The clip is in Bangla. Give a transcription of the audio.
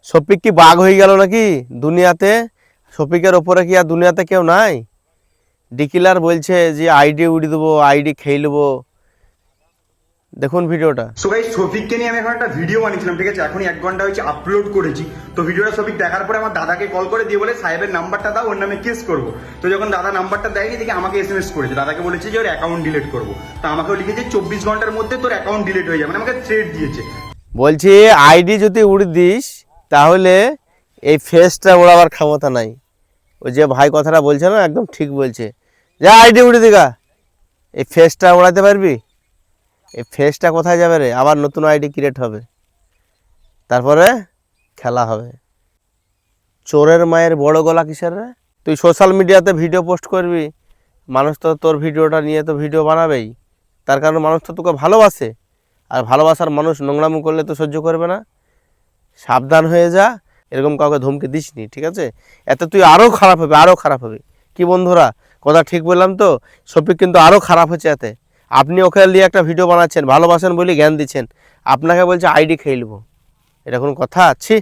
শফিক কি বাঘ হয়ে গেল নাকি দুনিয়াতে? শফিকের ওপরে কি আর দুনিয়াতে কেউ নাই? ডিকিলার বলছে যে আইডি উড়িয়ে দেবো, আইডি খেয়ে নেবো। দেখুন ভিডিওটা। সো গাইস, শফিককে নিয়ে আমি এখন একটা ভিডিও বানিয়েছিলাম, ঠিক আছে? এখনই 1 ঘন্টা হয়েছে আপলোড করেছি। তো ভিডিওটা শফিক দেখার পরে আমার দাদাকে কল করে দিয়ে বলে সাহেবের নাম্বারটা দাও, ওর নামে কেস করবো। তো যখন দাদা নাম্বারটা দেয়নি দেখে আমাকে এসএমএস করেছে, দাদাকে বলেছে যে ওর অ্যাকাউন্ট ডিলিট করবো। তো আমাকেও লিখেছে 24 ঘন্টার মধ্যে তোর অ্যাকাউন্ট ডিলিট হয়ে যাবে, মানে আমাকে থ্রেট দিয়েছে। বলছি আইডি যদি উড়িয়ে দিস তাহলে এই ফেসটা ওড়াবার ক্ষমতা নাই। ওই যে ভাই কথাটা বলছে না, একদম ঠিক বলছে। যা আইডি উড়িয়ে দিগা, এই ফেসটা ওড়াতে পারবি? এই ফেসটা কোথায় যাবে রে? আবার নতুন আইডি ক্রিয়েট হবে, তারপরে খেলা হবে। চোরের মায়ের বড় গলা কিসের রে? তুই সোশ্যাল মিডিয়াতে ভিডিও পোস্ট করবি, মানুষ তো তোর ভিডিওটা নিয়ে তো ভিডিও বানাবেই, তার কারণ মানুষ তো তোকে ভালোবাসে। আর ভালোবাসার মানুষ নোংরামো করলে তো সহ্য করবে না। সাবধান হয়ে যা, এরকম কাউকে ধমকি দিসনি, ঠিক আছে? এতে তুই আরও খারাপ হবে, আরও খারাপ হবে। কি বন্ধুরা, কথা ঠিক বললাম তো? শফিক কিন্তু আরও খারাপ হচ্ছে এতে। আপনি ওকে নিয়ে একটা ভিডিও বানাচ্ছেন, ভালোবাসেন বলে জ্ঞান দিচ্ছেন, আপনাকে বলছে আইডি খেয়ে নেবো। এটা কোনো কথা আছে?